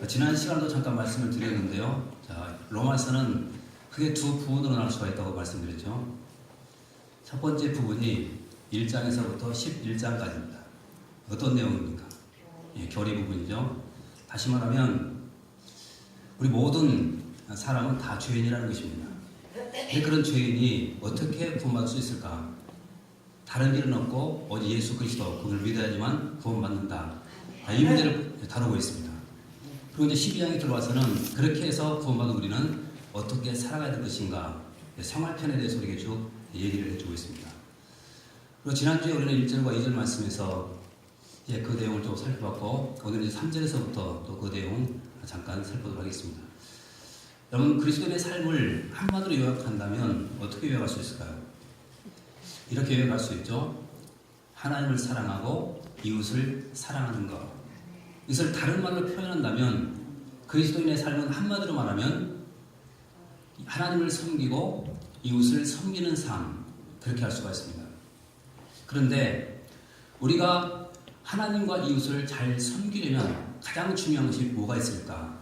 지난 시간도 잠깐 말씀을 드렸는데요. 자, 로마서는 크게 두 부분으로 나눌 수가 있다고 말씀드렸죠. 첫 번째 부분이 1장에서부터 11장까지입니다. 어떤 내용입니까? 교리 부분이죠. 다시 말하면 우리 모든 사람은 다 죄인이라는 것입니다. 근데 그런 죄인이 어떻게 구원받을 수 있을까? 다른 길은 없고 오직 예수 그리스도 그걸 믿어야지만 구원받는다. 이 문제를 다루고 있습니다. 그리고 이제 12장에 들어와서는 그렇게 해서 구원받은 우리는 어떻게 살아가야 될 것인가, 생활편에 대해서 우리에게 쭉 얘기를 해주고 있습니다. 그리고 지난주에 우리는 1절과 2절 말씀에서 그 내용을 좀 살펴봤고, 오늘 이제 3절에서부터 또 그 내용 잠깐 살펴보도록 하겠습니다. 여러분, 그리스도인의 삶을 한마디로 요약한다면 어떻게 요약할 수 있을까요? 이렇게 요약할 수 있죠. 하나님을 사랑하고 이웃을 사랑하는 것. 이것을 다른 말로 표현한다면 그리스도인의 삶은 한마디로 말하면 하나님을 섬기고 이웃을 섬기는 삶, 그렇게 할 수가 있습니다. 그런데 우리가 하나님과 이웃을 잘 섬기려면 가장 중요한 것이 뭐가 있을까?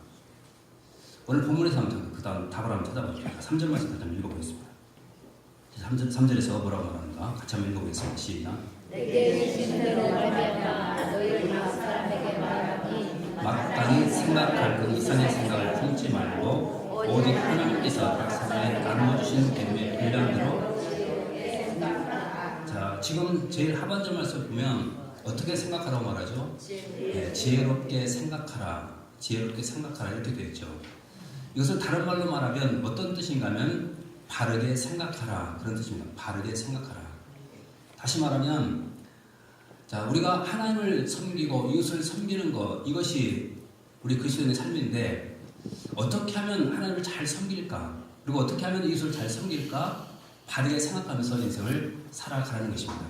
오늘 본문에서 한번 그 다음 답을 한번 찾아보겠습니다. 3절 말씀 다시 한번 읽어보겠습니다. 3절에서 뭐라고 말하는가? 같이 한번 읽어보겠습니다. 시작. 내게 주신 대로 말하면 너희를 각 사람에게 말하니 마땅히 생각할 그 이상의 생각을 품지 말고 오직 하나님께서 각 사람에 나누어 주신 계명의 분량대로. 자, 지금 제일 하반절 말씀 보면 어떻게 생각하라고 말하죠? 지혜롭게 생각하라, 지혜롭게 생각하라 이렇게 되어 있죠. 이것을 다른 말로 말하면 어떤 뜻인가 하면 바르게 생각하라, 그런 뜻입니다. 바르게 생각하라. 다시 말하면, 자, 우리가 하나님을 섬기고 이웃을 섬기는 것, 이것이 우리 그리스도인의 삶인데 어떻게 하면 하나님을 잘 섬길까? 그리고 어떻게 하면 이웃을 잘 섬길까? 바르게 생각하면서 인생을 살아가는 것입니다.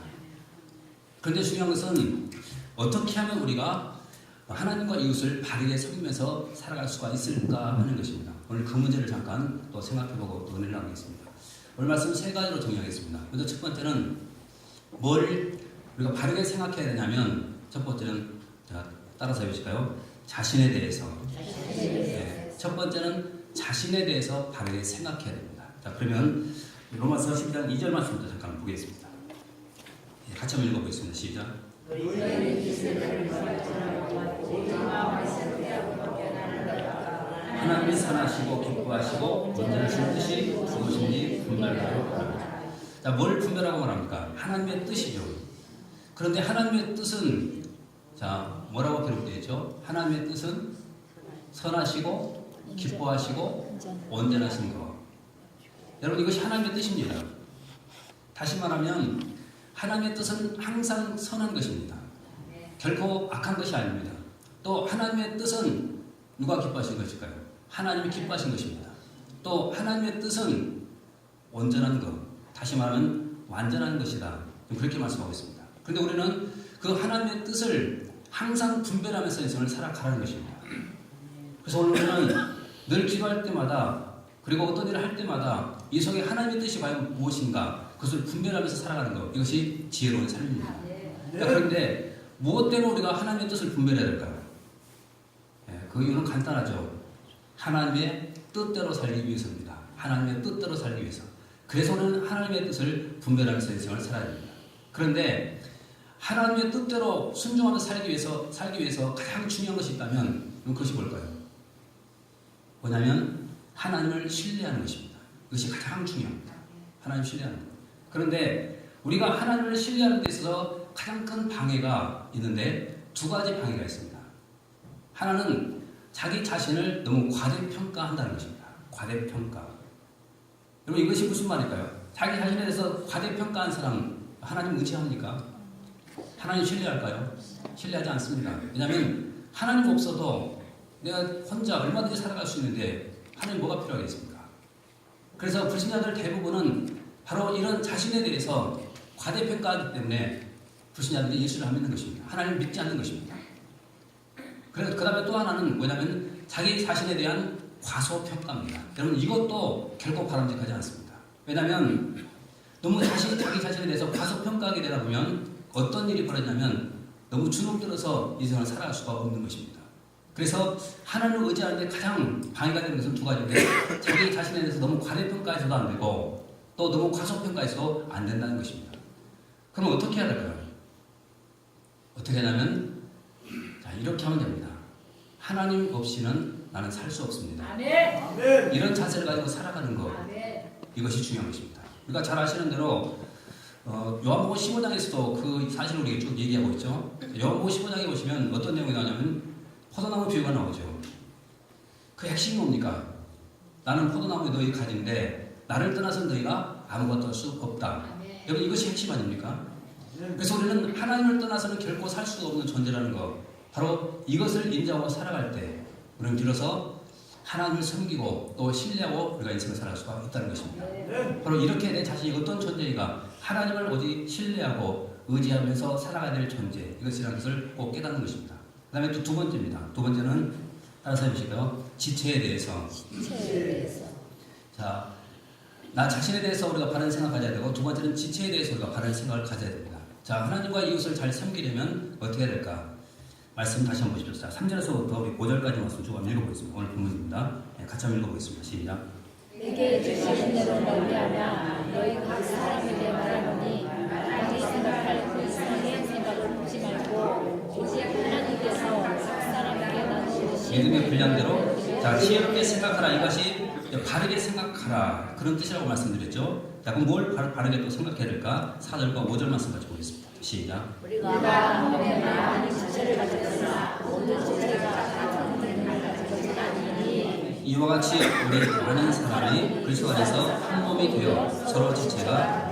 그런데 중요한 것은 어떻게 하면 우리가 하나님과 이웃을 바르게 섬기면서 살아갈 수가 있을까 하는 것입니다. 오늘 그 문제를 잠깐 또 생각해보고 또 은혜를 나누겠습니다. 오늘 말씀 세 가지로 정리하겠습니다. 먼저 첫 번째는 뭘 우리가 바르게 생각해야 되냐면, 첫 번째는, 자, 따라서 해보실까요? 자신에 대해서. 네, 첫 번째는 자신에 대해서 바르게 생각해야 됩니다. 자, 그러면 로마서 12장 2절 말씀부터 잠깐 보겠습니다. 같이 한번 읽어보겠습니다. 시작. 하나님이 선하시고 기뻐하시고 온전하신 뜻이 무엇인지 분별하라고 말합니다. 자, 뭘 분별하고 말합니까? 하나님의 뜻이죠. 그런데 하나님의 뜻은, 자, 뭐라고 기록되어 있죠? 하나님의 뜻은 선하시고 기뻐하시고 온전하신 것. 여러분, 이것이 하나님의 뜻입니다. 다시 말하면 하나님의 뜻은 항상 선한 것입니다. 결코 악한 것이 아닙니다. 또 하나님의 뜻은 누가 기뻐하신 것일까요? 하나님이 기뻐하신 것입니다. 또 하나님의 뜻은 온전한 것, 다시 말하면 완전한 것이다. 그렇게 말씀하고 있습니다. 그런데 우리는 그 하나님의 뜻을 항상 분별하면서 인생을 살아가는 것입니다. 그래서 오늘 우리는 늘 기도할 때마다, 그리고 어떤 일을 할 때마다 이 속에 하나님의 뜻이 과연 무엇인가, 그것을 분별하면서 살아가는 것, 이것이 지혜로운 삶입니다. 그런데 무엇 때문에 우리가 하나님의 뜻을 분별해야 될까요? 그 이유는 간단하죠. 하나님의 뜻대로 살기 위해서입니다. 하나님의 뜻대로 살기 위해서. 그래서 우리는 하나님의 뜻을 분별하면서 인생을 살아야 됩니다. 그런데 하나님의 뜻대로 순종하면서 살기 위해서 가장 중요한 것이 있다면 그것이 뭘까요? 뭐냐면 하나님을 신뢰하는 것입니다. 그것이 가장 중요합니다. 하나님을 신뢰하는 것. 그런데 우리가 하나님을 신뢰하는 데 있어서 가장 큰 방해가 있는데 두 가지 방해가 있습니다. 하나는 자기 자신을 너무 과대평가한다는 것입니다. 과대평가. 여러분, 이것이 무슨 말일까요? 자기 자신에 대해서 과대평가한 사람 하나님 의지합니까? 하나님 신뢰할까요? 신뢰하지 않습니다. 왜냐하면 하나님 없어도 내가 혼자 얼마든지 살아갈 수 있는데 하나님 뭐가 필요하겠습니까? 그래서 불신자들 대부분은 바로 이런 자신에 대해서 과대평가하기 때문에 불신자들이 예수를 안 믿는 것입니다. 하나님을 믿지 않는 것입니다. 그래서 그 다음에 또 하나는 뭐냐면 자기 자신에 대한 과소평가입니다. 여러분, 이것도 결코 바람직하지 않습니다. 왜냐하면 너무 자기 자신에 대해서 과소평가하게 되다 보면 어떤 일이 벌어지냐면 너무 주눅들어서 인생을 살아갈 수가 없는 것입니다. 그래서 하나님을 의지하는데 가장 방해가 되는 것은 두 가지인데 자기 자신에 대해서 너무 과대평가해서도 안 되고 또 너무 과소평가해서도 안 된다는 것입니다. 그럼 어떻게 해야 될까요? 어떻게 하냐면 자, 이렇게 하면 됩니다. 하나님 없이는 나는 살 수 없습니다. 아멘. 이런 자세를 가지고 살아가는 것, 아멘. 이것이 중요한 것입니다. 우리가 잘 아시는 대로 요한복음 15장에서도 그 사실을 우리가 쭉 얘기하고 있죠. 요한복음 15장에 보시면 어떤 내용이 나오냐면 포도나무 비유가 나오죠. 그 핵심이 뭡니까? 나는 포도나무에 너희 가지인데 나를 떠나서 너희가 아무것도 할 수 없다. 아멘. 여러분 이것이 핵심 아닙니까? 그래서 우리는 하나님을 떠나서는 결코 살 수가 없는 존재라는 것, 바로 이것을 인정하고 살아갈 때 우리는 비로소 하나님을 섬기고 또 신뢰하고 우리가 인생을 살아갈 수가 있다는 것입니다. 바로 이렇게 내 자신이 어떤 존재인가, 하나님을 오직 신뢰하고 의지하면서 살아가야 될 존재, 이것이라는 것을 꼭 깨닫는 것입니다. 그 다음에 또 두 번째입니다. 두 번째는 따라서 해보실까요? 지체에 대해서. 자, 나 자신에 대해서 우리가 바른 생각을 가져야 되고, 두 번째는 지체에 대해서 우리가 바른 생각을 가져야 됩니다. 자, 하나님과 이웃을 잘 섬기려면 어떻게 해야 될까? 말씀 다시 한번 보십시오. 자, 3절에서부터 우리 5절까지 말씀 쭉 한번 읽어보겠습니다. 오늘 본문입니다. 같이 한번 읽어보겠습니다. 시작. 내게 주신 대로 멀리하며 너희 각 사람에게 말하노니 자기 생각할 그 이상의 생각을 하지 말고 오직 하나님께서 각 사람에게 나누신 믿음의 분량대로 자, 지혜롭게 생각하라. 이것이 바르게 생각하라. 그런 뜻이라고 말씀드렸죠. 자, 그럼 뭘 바르게 또 생각해야 될까? 4절과 5절 말씀 가지고 보겠습니다. 시작. 우리가 마음에 많은 지체를 가졌으나 모든 지체가 같은 믿음을 가지고는 아니니 이와 같이 우리 많은 사람이 그리스도 안에서 한 몸이 되어 서로 지체가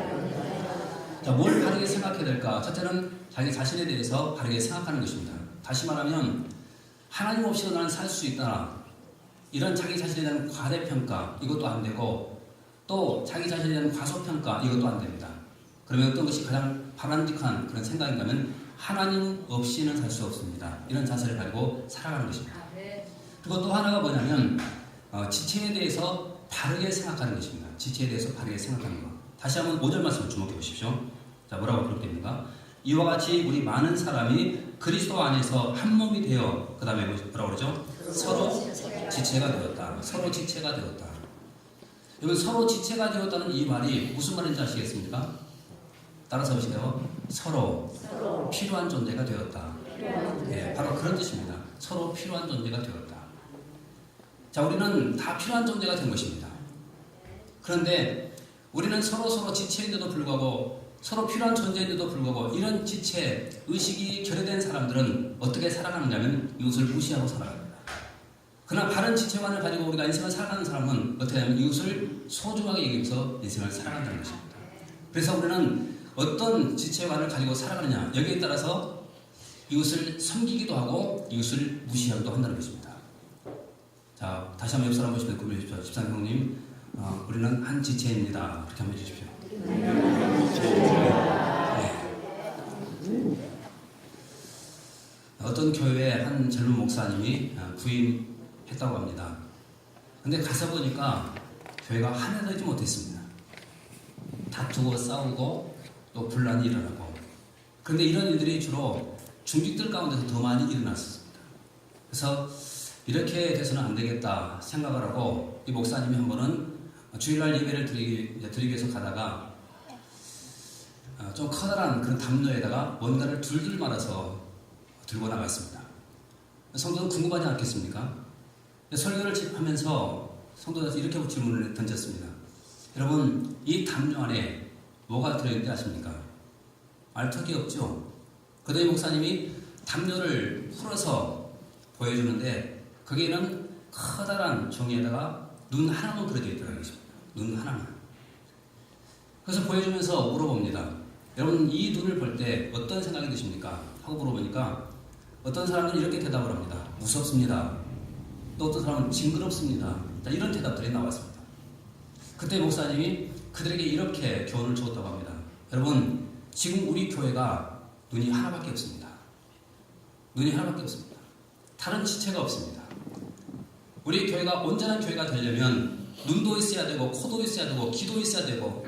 자, 뭘 바르게 생각해야 될까? 첫째는 자기 자신에 대해서 바르게 생각하는 것입니다. 다시 말하면 하나님 없이도 나는 살 수 있다. 이런 자기 자신에 대한 과대평가 이것도 안 되고 또 자기 자신에 대한 과소평가 이것도 안 됩니다. 그러면 어떤 것이 가장 바람직한 그런 생각인가 하면 하나님 없이는 살 수 없습니다. 이런 자세를 가지고 살아가는 것입니다. 그리고 또 하나가 뭐냐면 지체에 대해서 바르게 생각하는 것입니다. 지체에 대해서 바르게 생각하는 것. 다시 한번 5절 말씀을 주목해 보십시오. 자, 뭐라고 기록됩니까? 이와 같이 우리 많은 사람이 그리스도 안에서 한 몸이 되어 그 다음에 뭐라고 그러죠? 서로 지체가 되었다. 서로 지체가 되었다. 여러분 서로 지체가 되었다는 이 말이 무슨 말인지 아시겠습니까? 따라서 보시세요. 서로 필요한 존재가 되었다. 네, 바로 그런 뜻입니다. 서로 필요한 존재가 되었다. 자, 우리는 다 필요한 존재가 된 것입니다. 그런데 우리는 서로 지체인데도 불구하고 서로 필요한 존재인데도 불구하고 이런 지체, 의식이 결여된 사람들은 어떻게 살아가느냐면 이웃을 무시하고 살아갑니다. 그러나 바른 지체관을 가지고 우리가 인생을 살아가는 사람은 어떻게 하냐면 이웃을 소중하게 여기면서 인생을 살아간다는 것입니다. 그래서 우리는 어떤 지체관을 가지고 살아가느냐 여기에 따라서 이웃을 섬기기도 하고 이웃을 무시하기도 한다는 것입니다. 자, 다시 한번 옆 사람 보시면 고민해 주십시오. 집사님 형님, 우리는 한 지체입니다. 그렇게 한번 해주십시오. 네. 어떤 교회에 한 젊은 목사님이 부임했다고 합니다. 근데 가서 보니까 교회가 하나 되지 못했습니다. 다투고 싸우고 또 분란이 일어나고. 그런데 이런 일들이 주로 중직들 가운데서 더 많이 일어났습니다. 그래서 이렇게 돼서는 안 되겠다 생각을 하고 이 목사님이 한 번은 주일날 예배를 드리기 위해서 가다가 좀 커다란 그런 담요에다가 뭔가를 둘둘 말아서 들고 나갔습니다. 성도는 궁금하지 않겠습니까? 설교를 하면서 성도들한테 이렇게 질문을 던졌습니다. 여러분, 이 담요 안에 뭐가 들어있는지 아십니까? 알턱이 없죠? 그때 목사님이 담요를 풀어서 보여주는데 거기에는 커다란 종이에다가 눈 하나만 그려져 있더라고요. 눈 하나만. 그래서 보여주면서 물어봅니다. 여러분, 이 눈을 볼 때 어떤 생각이 드십니까? 하고 물어보니까 어떤 사람은 이렇게 대답을 합니다. 무섭습니다. 또 어떤 사람은 징그럽습니다. 이런 대답들이 나왔습니다. 그때 목사님이 그들에게 이렇게 교훈을 주었다고 합니다. 여러분, 지금 우리 교회가 눈이 하나밖에 없습니다. 눈이 하나밖에 없습니다. 다른 지체가 없습니다. 우리 교회가 온전한 교회가 되려면 눈도 있어야 되고 코도 있어야 되고 귀도 있어야 되고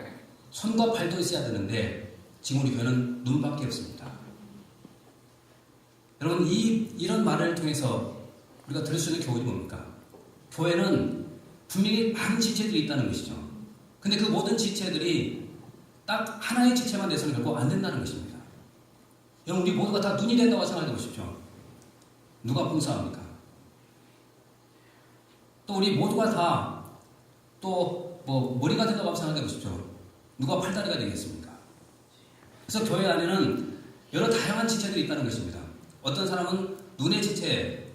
손과 발도 있어야 되는데 지금 우리 교회는 눈밖에 없습니다. 여러분, 이런 말을 통해서 우리가 들을 수 있는 교훈이 뭡니까? 교회는 분명히 많은 지체들이 있다는 것이죠. 근데 그 모든 지체들이 딱 하나의 지체만 돼서는 결국 안 된다는 것입니다. 여러분, 우리 모두가 다 눈이 된다고 생각해 보십시오. 누가 봉사합니까? 또 우리 모두가 다 또 뭐 머리가 된다고 생각해 보십시오. 누가 팔다리가 되겠습니까? 그래서 교회 안에는 여러 다양한 지체들이 있다는 것입니다. 어떤 사람은 눈의 지체,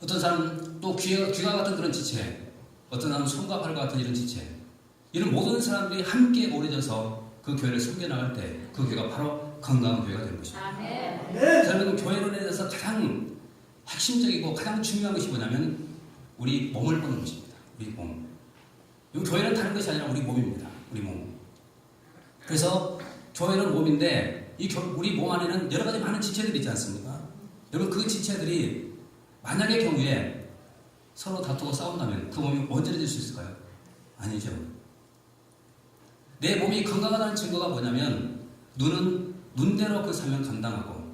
어떤 사람은 또 귀가 같은 그런 지체, 어떤 사람은 손과 발과 같은 이런 지체, 이런 모든 사람들이 함께 어우러져서 그 교회를 섬겨나갈 때 그 교회가 바로 건강한 교회가 되는 것입니다. 저는 교회론에 대해서 가장 핵심적이고 가장 중요한 것이 뭐냐면 우리 몸을 보는 것입니다. 우리 몸. 이 교회는 다른 것이 아니라 우리 몸입니다. 우리 몸. 그래서 교회는 몸인데 우리 몸 안에는 여러 가지 많은 지체들이 있지 않습니까? 여러분, 그 지체들이 만약의 경우에 서로 다투고 싸운다면 그 몸이 언제든지 수 있을까요? 아니죠. 내 몸이 건강하다는 증거가 뭐냐면 눈은 눈대로 그 사명 감당하고,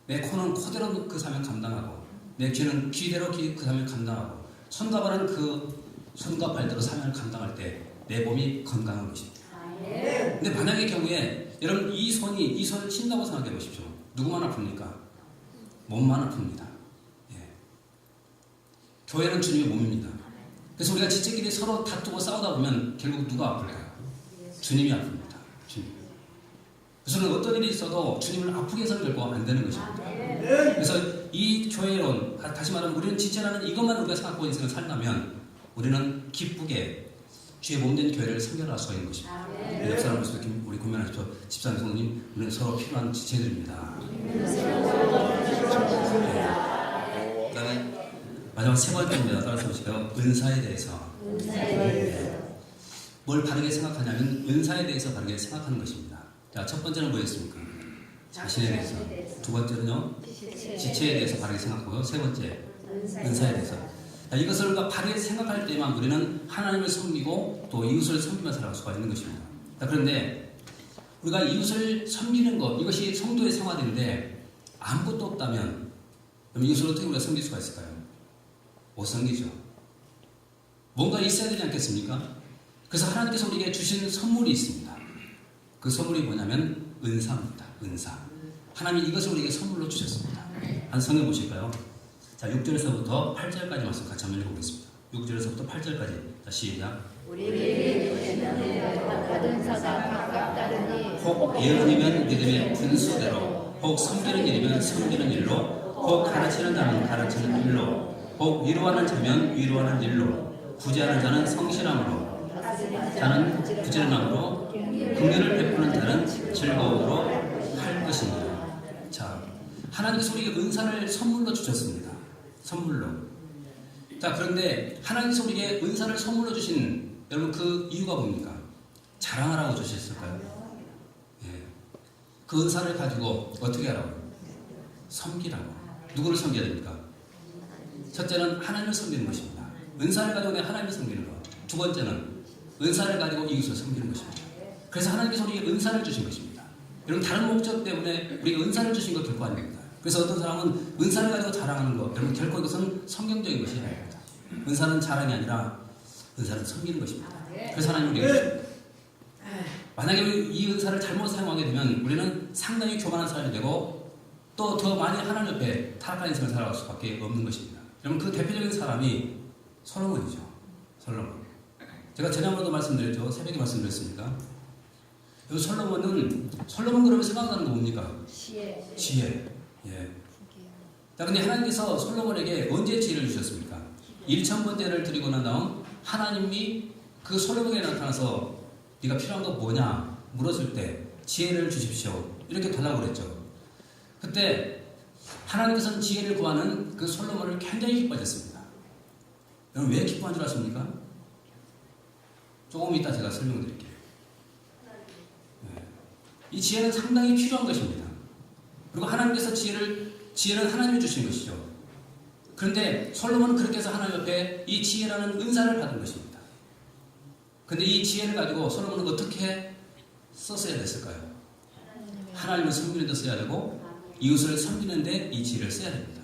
내 코는 코대로 그 사명 감당하고, 내 귀는 귀대로 그 사명 감당하고, 손과 발은 그 손과 발대로 사명을 감당할 때 내 몸이 건강한 것입니다. 근데 만약의 경우에 여러분 이 손을 친다고 생각해 보십시오. 누구만 아픕니까? 몸만 아픕니다. 예. 교회는 주님의 몸입니다. 그래서 우리가 지체끼리 서로 다투고 싸우다 보면 결국 누가 아플까요? 주님이 아픕니다. 주님. 그래서 어떤 일이 있어도 주님을 아프게 해서는 결국 안 되는 것입니다. 그래서 이 교회론, 다시 말하면 우리는 지체라는 이것만 우리가 생각하고 인생을 살다면 우리는 기쁘게 주의 몸된 교회를 섬겨갈 수가 있는 것입니다. 옆 사람으로서 우리 고민하십시오. 집사님, 성도님, 우리는 서로 필요한 지체들입니다. 그다음에 마지막 세 번째입니다. 따라서 보실까요? 은사에 대해서. 뭘 바르게 생각하냐면 은사에 대해서 바르게 생각하는 것입니다. 자, 첫 번째는 뭐였습니까? 자신에 대해서. 두 번째는요, 지체에 대해서 바르게 생각하고요. 세 번째, 은사에 대해서. 자, 이것을 우리가 바르게 생각할 때만 우리는 하나님을 섬기고 또 이웃을 섬기며 살아갈 수가 있는 것입니다. 자, 그런데 우리가 이웃을 섬기는 것, 이것이 성도의 생활인데 아무것도 없다면 그럼 이웃을 어떻게 우리가 섬길 수가 있을까요? 못 섬기죠. 뭔가 있어야 되지 않겠습니까? 그래서 하나님께서 우리에게 주신 선물이 있습니다. 그 선물이 뭐냐면 은사입니다. 은사. 하나님이 이것을 우리에게 선물로 주셨습니다. 한 성경 보실까요? 자, 6절에서부터 8절까지 말씀 같이 한번 읽어보겠습니다. 6절에서부터 8절까지. 자, 시작. 우리에게 받은 사가 각각 다르니 혹 예언이면 믿음의 분수대로, 혹 섬기는 일이면 섬기는 일로, 혹 가르치는 자는 가르치는 일로, 혹 위로하는 자면 위로하는 일로, 구제하는 자는 성실함으로, 자는 부지런함으로, 긍휼을 베푸는 자는 즐거움으로 할 것입니다. 자, 하나님께서 우리에게 은사를 선물로 주셨습니다. 선물로. 자, 그런데 하나님께서 우리에게 은사를 선물로 주신 여러분 그 이유가 뭡니까? 자랑하라고 주셨을까요? 예. 그 은사를 가지고 어떻게 하라고? 섬기라고. 누구를 섬겨야 됩니까? 첫째는 하나님을 섬기는 것입니다. 은사를 가지고 내가 하나님을 섬기는 것. 두 번째는 은사를 가지고 이웃을 섬기는 것입니다. 그래서 하나님께서 우리에게 은사를 주신 것입니다. 여러분 다른 목적 때문에 우리가 은사를 주신 것 결코 아닙니다. 그래서 어떤 사람은 은사를 가지고 자랑하는 것, 여러분 결코 이것은 성경적인 것이 아닙니다. 은사는 자랑이 아니라 은사는 섬기는 것입니다. 그래서 하나님 우리에게 주십니다. 만약에 이 은사를 잘못 사용하게 되면 우리는 상당히 교만한 사람이 되고 또 더 많이 하나님 옆에 타락한 인생을 살아갈 수밖에 없는 것입니다. 여러분 그 대표적인 사람이 솔로몬이죠. 솔로몬. 제가 지난번에도 말씀드렸죠. 새벽에 말씀드렸습니까? 솔로몬 그러면 생각나는 거 뭡니까? 지혜. 예. 자, 근데 하나님께서 솔로몬에게 언제 지혜를 주셨습니까? 1,000번 때를 드리고 난 다음 하나님이 그 솔로몬에게 나타나서 네가 필요한 거 뭐냐 물었을 때 지혜를 주십시오. 이렇게 달라고 그랬죠. 그때 하나님께서는 지혜를 구하는 그 솔로몬을 굉장히 기뻐하셨습니다. 여러분 왜 기뻐한 줄 아십니까? 조금 이따 제가 설명드릴게요. 네. 이 지혜는 상당히 필요한 것입니다. 그리고 하나님께서 지혜는 하나님이 주신 것이죠. 그런데 솔로몬은 그렇게 해서 하나님 옆에 이 지혜라는 은사를 받은 것입니다. 그런데 이 지혜를 가지고 솔로몬은 어떻게 썼어야 됐을까요? 하나님을 섬기는 데 써야 되고 이웃을 섬기는 데 이 지혜를 써야 됩니다.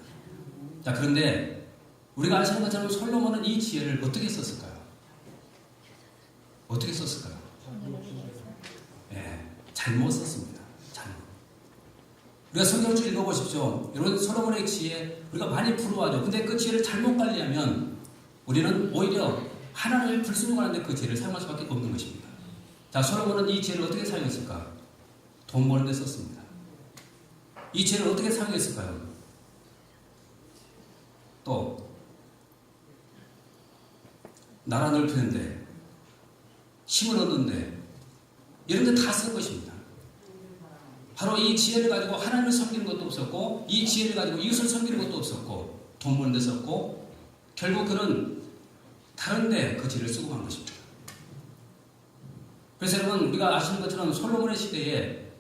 자, 그런데 우리가 아시는 것처럼 솔로몬은 이 지혜를 어떻게 썼을까요? 어떻게 썼을까요? 예, 잘못 썼습니다. 잘못. 우리가 성경을 쭉 읽어보십시오. 여러분, 솔로몬의 지혜 우리가 많이 부러워하죠. 근데 그 지혜를 잘못 관리하면 우리는 오히려 하나님을 불순종하는데 그 지혜를 사용할 수밖에 없는 것입니다. 자, 솔로몬은 이 지혜를 어떻게 사용했을까? 돈 버는 데 썼습니다. 이 지혜를 어떻게 사용했을까요? 또 나라 넓히는데, 힘을 얻는데, 이런 데 다 쓴 것입니다. 바로 이 지혜를 가지고 하나님을 섬기는 것도 없었고, 이 지혜를 가지고 이웃을 섬기는 것도 없었고, 돈 버는 데 썼고, 결국 그는 다른 데 그 지혜를 쓰고 간 것입니다. 그래서 여러분, 우리가 아시는 것처럼 솔로몬의 시대에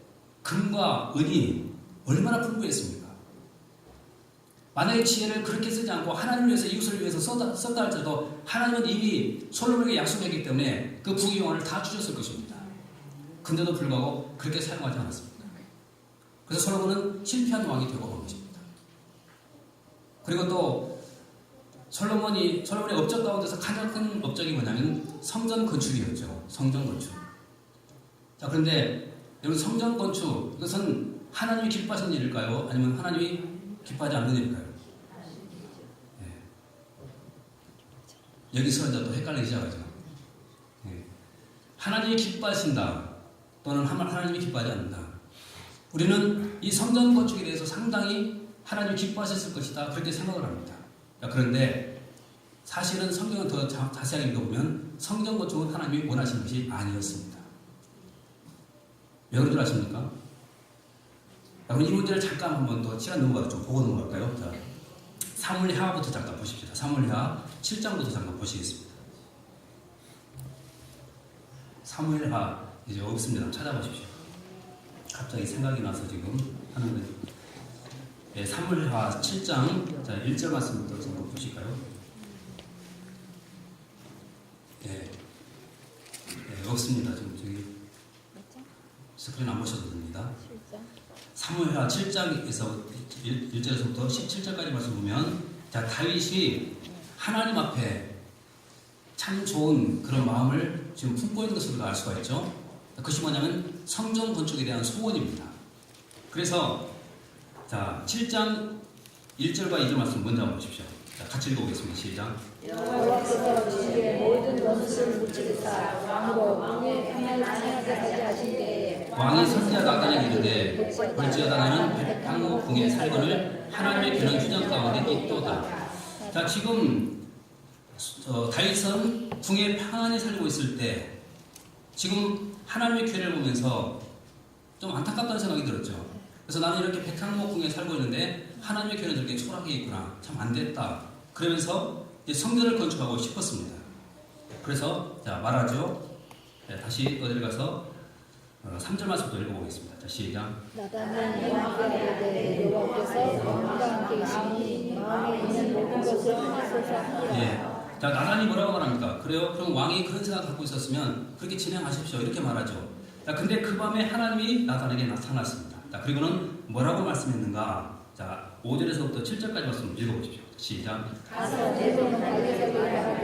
금과 은이 얼마나 풍부했습니까? 만약에 지혜를 그렇게 쓰지 않고 하나님을 위해서 이웃을 위해서 썼다 할지라도 하나님은 이미 솔로몬에게 약속했기 때문에 그 부귀영화를 다 주셨을 것입니다. 근데도 불구하고 그렇게 사용하지 않았습니다. 그래서 솔로몬은 실패한 왕이 되고 온 것입니다. 그리고 또 솔로몬의 업적 가운데서 가장 큰 업적이 뭐냐면 성전 건축이었죠. 성전 건축. 자, 그런데 여러분, 성전 건축, 이것은 하나님이 기뻐하시는 일일까요? 아니면 하나님이 기뻐하지 않는 일일까요? 네. 여기서 이제 또 헷갈리기 시작하죠. 네. 하나님이 기뻐하신다 또는 하나님이 기뻐하지 않는다. 우리는 이 성전 건축에 대해서 상당히 하나님이 기뻐하셨을 것이다, 그렇게 생각을 합니다. 그런데 사실은 성경을 더 자세하게 읽어보면 성전 건축은 하나님이 원하시는 것이 아니었습니다. 왜 그런 줄 아십니까? 그럼 이 문제를 잠깐 한번 더 시간 넘어가서 좀 보고 넘어갈까요? 자, 사무엘하부터 잠깐 보십시다. 사무엘하 7장부터 잠깐 보시겠습니다. 사무엘하 이제 없습니다. 찾아보십시오. 갑자기 생각이 나서 지금 하는 거죠. 네, 사무엘하 7장 자 1절 말씀부터 잠깐 보실까요? 네, 없습니다. 지금 저기 스크린 안 보셔도 됩니다. 사무엘하 7장에서 1절에서부터 17절까지 말씀 보면, 자, 다윗이 하나님 앞에 참 좋은 그런 마음을 지금 품고 있는 것을 우리가 알 수가 있죠. 그것이 뭐냐면 성전 건축에 대한 소원입니다. 그래서 자, 7장 1절과 2절 말씀 먼저 한번 보십시오. 자, 같이 읽어보겠습니다. 시작. 여호와께서 주의 모든 원수를 묻히사 왕으로 왕의 평안을 청하게 하게 하신 때에 왕이 선지자 나단에게 이르되 볼지어다 나는 백향목 궁의 살건을 하나님의 교는 휴전 가운데 있도다. 자, 지금 다윗은 궁에 평안히 살고 있을 때 지금 하나님의 교회를 보면서 좀 안타깝다는 생각이 들었죠. 그래서 나는 이렇게 백향목 궁에 살고 있는데 하나님의 교회는 저렇게 초라하게 있구나, 참 안됐다, 그러면서 이제 성전을 건축하고 싶었습니다. 그래서 자, 말하죠. 네, 다시 어디를 가서 3절 말씀부터 읽어보겠습니다. 자, 시작. 나단은 왕에게 이르되 여호와께서 왕과 함께 계시니 마음에 있는 모든 것을 하나소서 하리라. 예. 자, 나단이 뭐라고 말합니까? 그래요? 그럼 왕이 그런 생각 갖고 있었으면 그렇게 진행하십시오, 이렇게 말하죠. 자, 근데 그 밤에 하나님이 나단에게 나타났습니다. 자, 그리고는 뭐라고 말씀했는가? 자, 5절에서부터 7절까지 말씀 읽어보십시오. 시작.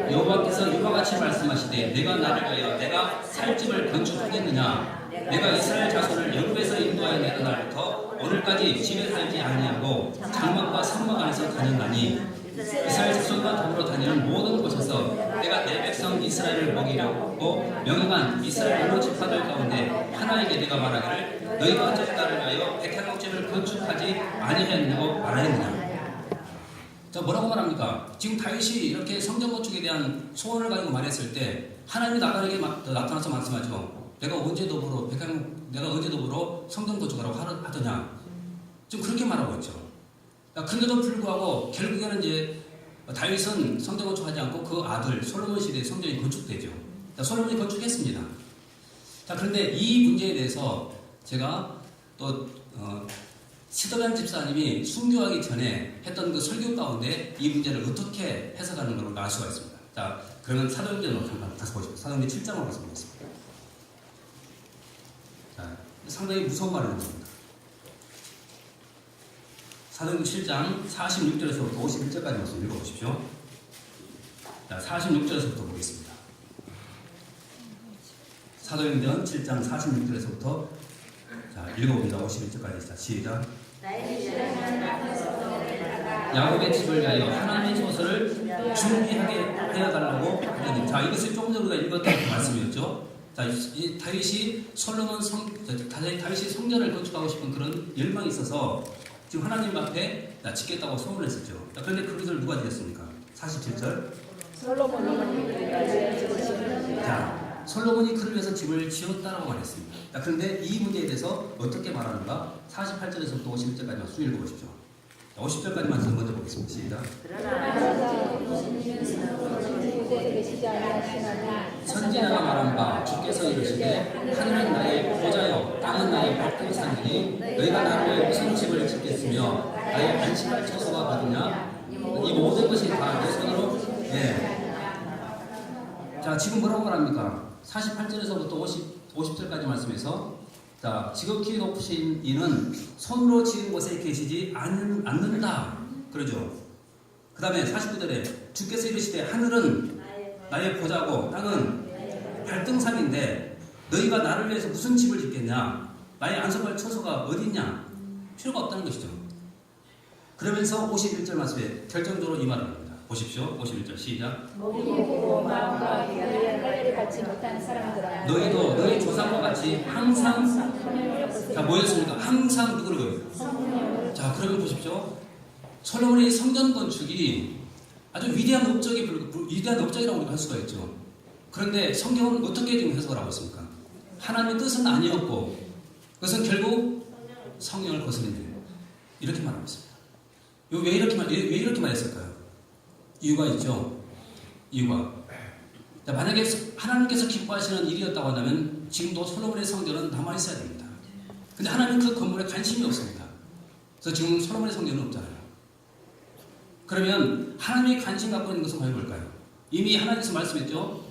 여호와께서 이와 같이 말씀하시되 내가 나를 위하여 내가 살 집을 건축하겠느냐? 내가 이스라엘 자손을 애굽에서 인도하여 내던 날부터 오늘까지 집에 살지 아니하고 장막과 성막 안에서 다녔나니 이스라엘 자손과 더불어 다니는 모든 곳에서 내가 내 백성 이스라엘을 먹이려고 명령한 이스라엘 어느 지파들 가운데 하나에게 내가 말하기를 너희가 어찌 나를 위하여 백향목집을 건축하지 아니하였냐고 말하였느냐. 자, 뭐라고 말합니까? 지금 다윗이 이렇게 성전 건축에 대한 소원을 가지고 말했을 때 하나님이 나단에게 나타나서 말씀하죠. 내가 언제 더불어 성전 건축하라고 하더냐. 지금 그렇게 말하고 있죠. 근데도 불구하고 결국에는 이제 다윗은 성전 건축하지 않고 그 아들 솔로몬 시대에 성전이 건축되죠. 자, 솔로몬이 건축했습니다. 자, 그런데 이 문제에 대해서 제가 또 시더간 집사님이 순교하기 전에 했던 그 설교 가운데 이 문제를 어떻게 해석하는 걸 알 수가 있습니다. 자, 그러면 사도행전으로 잠깐 다시 보십시오. 사도행전 7장으로 가서 보겠습니다. 자, 상당히 무서운 말을 합니다. 사도행전 7장 46절에서부터 51절까지 말씀 읽어보십시오. 자, 46절에서부터 보겠습니다. 사도행전 7장 46절에서부터 자, 읽어봅니다. 51절까지. 자, 시작. 야곱의 집을 위하여 하나님의 소설을 준비하게 하여 달라고 하더니, 자, 이것을 조금 전에 우리가 읽었던 말씀이었죠. 자, 이 다윗이 다윗이 성전을 건축하고 싶은 그런 열망이 있어서 지금 하나님 앞에 짓겠다고 소문을 했었죠. 자, 그런데 그것을 누가 지었습니까? 47절. 자, 솔로몬이 그를 위해서 집을 지었다라고 말했습니다. 자, 그런데 이 문제에 대해서 어떻게 말하는가? 48절에서부터 51절까지만 쭉 읽어보십시오. 50절까지 말씀 먼저 보겠습니다. 시작. 선지자가 말한 바 주께서 이르시되 하늘은 나의 보좌요 땅은 나의 발등상이니 너희가 나를 위해 무슨 집을 짓겠으며 나의 안식할 처소가 어디냐? 이 모든 것이 다 내 손으로. 자, 지금 뭐라고 말합니까? 48절에서부터 50절까지 말씀에서, 자, 지극히 높으신 이는 손으로 지은 곳에 계시지 않는다. 그러죠. 그 다음에 49절에 주께서 이르시되 하늘은 나의 보좌고 땅은 발등상인데 너희가 나를 위해서 무슨 집을 짓겠냐? 나의 안석할 처소가 어딨냐? 필요가 없다는 것이죠. 그러면서 51절 말씀에 결정적으로 이 말을 합니다. 보십시오. 51절 시작. 너희도 너희 조상과 같이 항상, 자, 뭐였습니까? 항상 누구를? 자, 그러면 보십시오. 솔로몬의 성전 건축이 아주 위대한 업적이라고 우리가 할 수가 있죠. 그런데 성경은 어떻게 지금 해석을 하고 있습니까? 하나님의 뜻은 아니었고 그것은 결국 성령을 거스린다. 이렇게 말하고 있습니다. 왜 이렇게 말했을까요? 이유가 있죠. 이유가. 자, 만약에 하나님께서 기뻐하시는 일이었다고 한다면 지금도 솔로몬의 성전은 남아있어야 됩니다. 근데 하나님은 그 건물에 관심이 없습니다. 그래서 지금 솔로몬의 성전은 없잖아요. 그러면 하나님이 관심 갖고 있는 것은 과연 뭘까요? 이미 하나님께서 말씀했죠.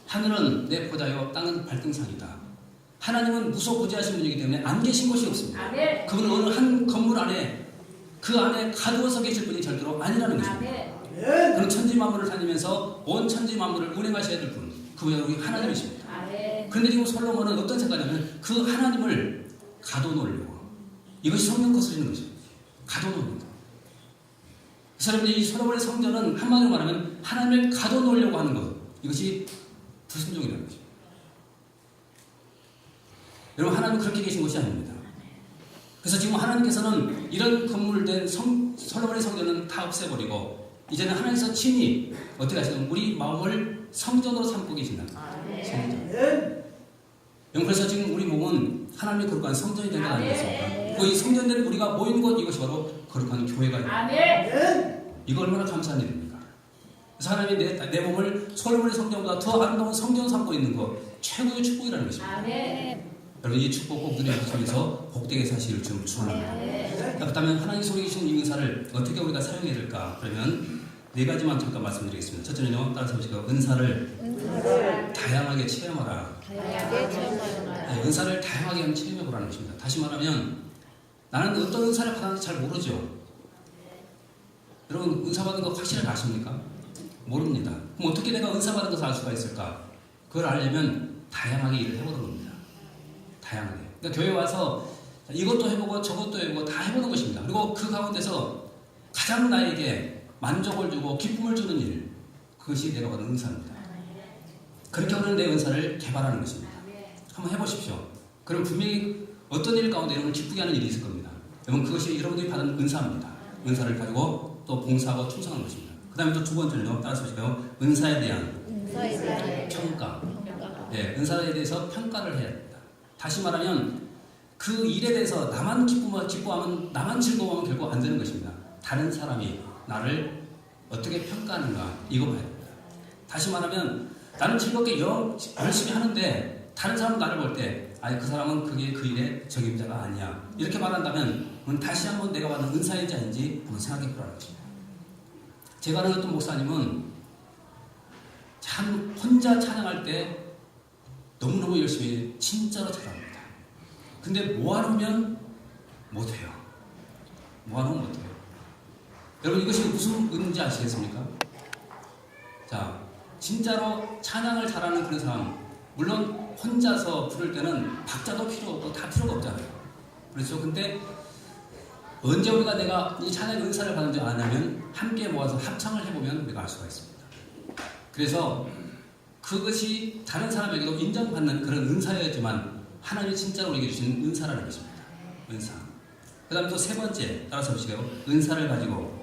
하늘은 내 보좌요 땅은 발등상이다. 하나님은 무소부지하신 분이기 때문에 안 계신 곳이 없습니다. 그분은 어느 한 건물 안에 그 안에 가두어서 계실 분이 절대로 아니라는 것입니다. 그는 천지만물을 다니면서 온 천지만물을 운행하셔야 될 분, 그분이 우리 하나님이십니다. 그런데 지금 솔로몬은 어떤 생각이냐면 그 하나님을 가둬놓으려고, 이것이 성령 거스리는 것이죠. 가둬놓는 것. 그 사람들이 이 솔로몬의 성전은 한마디로 말하면 하나님을 가둬놓으려고 하는 것, 이것이 불순종이라는 것이죠. 여러분, 하나님은 그렇게 계신 것이 아닙니다. 그래서 지금 하나님께서는 이런 건물된 솔로몬의 성전은 다 없애버리고 이제는 하나님께서 친히 어떻게 하시든 우리 마음을 성전으로 삼고 계신다. 성전. 그래서 지금 우리 몸은 하나님의 거룩한 성전이 된 것 아니겠습니까? 이 성전된 우리가 모인 곳, 이것이 바로 거룩한 교회가 있습니다. 이거 얼마나 감사한 일입니까? 그래서 하나님이 내 몸을 솔로몬의 성전보다 더 아름다운 성전 삼고 있는 것, 최고의 축복이라는 것입니다. 여러분, 이 축복 꼭 누리면서 복되게 사시기를 좀 축원합니다. 그렇다면 하나님 속에 계신 이 은사를 어떻게 우리가 사용해야 될까? 그러면 네 가지만 잠깐 말씀드리겠습니다. 첫째는요, 따라서 보시고 은사를 다양하게 체험하라. 네, 은사를 다양하게 체험해보라는 것입니다. 다시 말하면 나는 어떤 은사를 받았는지 잘 모르죠. 여러분, 은사 받은 거 확실하게 아십니까? 모릅니다. 그럼 어떻게 내가 은사 받은 것을 알 수가 있을까? 그걸 알려면 다양하게 일을 해보는 겁니다. 다양하게. 그러니까 교회 와서 이것도 해보고 저것도 해보고 다 해보는 것입니다. 그리고 그 가운데서 가장 나에게 만족을 주고 기쁨을 주는 일, 그것이 내가 받은 은사입니다. 그렇게 오는 내 은사를 개발하는 것입니다. 한번 해보십시오. 그럼 분명히 어떤 일 가운데 여러분을 기쁘게 하는 일이 있을 겁니다. 여러분, 그것이 여러분들이 받은 은사입니다. 은사를 가지고 또 봉사하고 충성하는 것입니다. 그 다음에 또 두 번째는요, 따라서 보실까요? 은사에 대한 평가. 네, 은사에 대해서 평가를 해야 됩니다. 다시 말하면 그 일에 대해서 나만 기뻐하면, 나만 즐거워하면 결국 안 되는 것입니다. 다른 사람이 나를 어떻게 평가하는가, 이거 봐야 됩니다. 다시 말하면 나는 즐겁게 열심히 하는데 다른 사람은 나를 볼 때 아니, 그 사람은 그게 그 일의 적임자가 아니야, 이렇게 말한다면 다시 한번 내가 받은 은사인지 아닌지 한번 생각해 보라는 것입니다. 제가 아는 어떤 목사님은 참 혼자 찬양할 때 너무너무 열심히 진짜로 잘합니다. 근데 모아놓으면 못해요. 모아놓으면 못해요. 여러분, 이것이 무슨 은인지 아시겠습니까? 자, 진짜로 찬양을 잘하는 그런 사람, 물론 혼자서 부를 때는 박자도 필요 없고 다 필요가 없잖아요. 그렇죠? 근데 언제 우리가 내가 이 찬양 은사를 받은 줄 아냐면 함께 모아서 합창을 해보면 우리가 알 수가 있습니다. 그래서 그것이 다른 사람에게도 인정받는 그런 은사였지만 하나님이 진짜로 우리에게 주신 은사라는 것입니다. 은사. 그 다음에 또 세 번째 따라서 보시게요. 은사를 가지고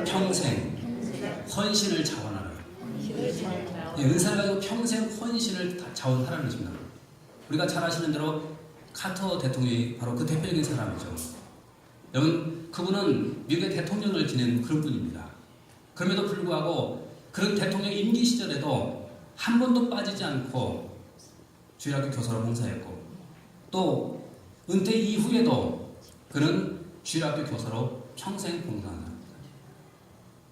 평생 헌신을 자원하라. 은사를 가지고 평생 헌신을 자원하라는 것입니다. 우리가 잘 아시는 대로 카터 대통령이 바로 그 대표적인 사람이죠. 여러분, 그분은 미국의 대통령을 지낸 그런 분입니다. 그럼에도 불구하고 그런 대통령 임기 시절에도 한 번도 빠지지 않고 주일학교 교사로 봉사했고, 또 은퇴 이후에도 그는 주일학교 교사로 평생 봉사한 사람입니다.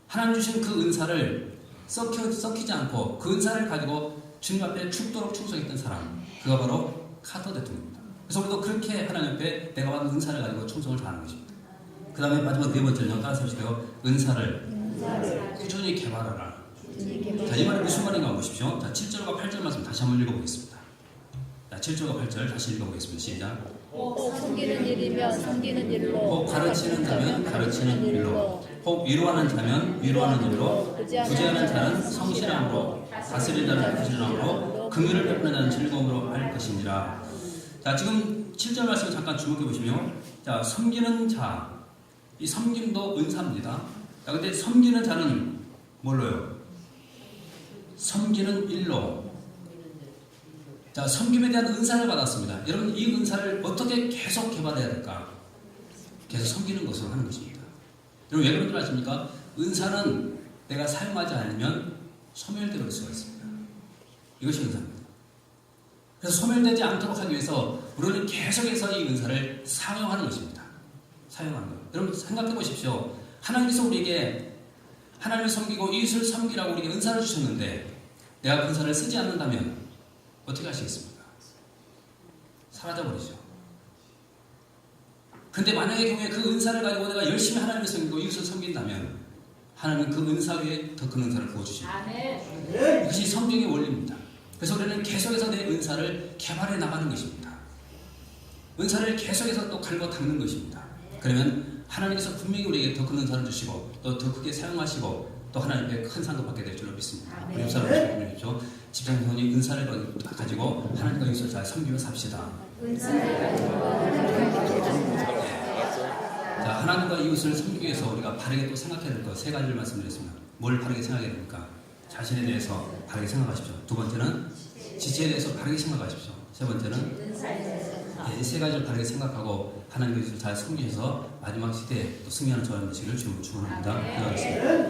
하나님 주신 그 은사를 썩히지 않고 그 은사를 가지고 주님 앞에 죽도록 충성했던 사람, 그가 바로 카터 대통령입니다. 그래서 우리도 그렇게 하나님 앞에 내가 받은 은사를 가지고 충성을 다하는 것입니다. 그 다음에 마지막 네 번째는요. 따라서 보시고요. 은사를 꾸준히 개발하라. 자, 이 말이 무슨 말인가 보십시오. 자, 7절과 8절 말씀 다시 한번 읽어보겠습니다. 자, 7절과 8절 다시 읽어보겠습니다. 시작. 혹 섬기는 일이면 섬기는 일로, 혹 가르치는 자면 가르치는 일로, 혹 위로하는 자면 위로하는 일로, 구제하는 자는 성실함으로, 다스리는 자는 부지런함으로, 긍휼을 베푸는 자는 즐거움으로 할 것이니라. 자, 지금 7절 말씀을 잠깐 주목해 보시면, 자, 섬기는 자, 이 섬김도 은사입니다. 자, 근데 섬기는 자는 뭘로요? 섬기는 일로. 자, 섬김에 대한 은사를 받았습니다. 여러분, 이 은사를 어떻게 계속 개발해야 될까? 계속 섬기는 것으로 하는 것입니다. 여러분, 왜 그런 줄 아십니까? 은사는 내가 사용하지 않으면 소멸될 수가 있습니다. 이것이 은사입니다. 그래서 소멸되지 않도록 하기 위해서 우리는 계속해서 이 은사를 사용하는 것입니다. 사용하는 것. 여러분, 생각해 보십시오. 하나님께서 우리에게 하나님을 섬기고 이웃을 섬기라고 우리에게 은사를 주셨는데 내가 그 은사를 쓰지 않는다면 어떻게 하시겠습니까? 사라져버리죠. 근데 만약의 경우에 그 은사를 가지고 내가 열심히 하나님을 섬기고 이웃을 섬긴다면 하나님은 그 은사 위에 더 큰 은사를 부어주십니다. 이것이 성경의 원리입니다. 그래서 우리는 계속해서 내 은사를 개발해 나가는 것입니다. 은사를 계속해서 또 갈고 닦는 것입니다. 그러면 하나님께서 분명히 우리에게 더 큰 은사를 주시고 또 더 크게 사용하시고 또 하나님께 큰 상도 받게 될 줄로 믿습니다. 우리 옆 사람을 좀 보십시오. 집사님이 은사를 가지고 하나님과 이웃을 잘 섬기며 삽시다. 자, 하나님과 이웃을 섬기기 위해서 우리가 바르게 또 생각해야 될 것 세 가지를 말씀드렸습니다. 뭘 바르게 생각해야 됩니까? 자신에 대해서 바르게 생각하십시오. 두 번째는 지체에 대해서 바르게 생각하십시오. 세 번째는 이 세 가지를 바르게 생각하고 하나님의 이웃을 잘 섬기셔서 마지막 시대에 또 승리하는 저와 되시기를 주문합니다. 기도하겠습니다.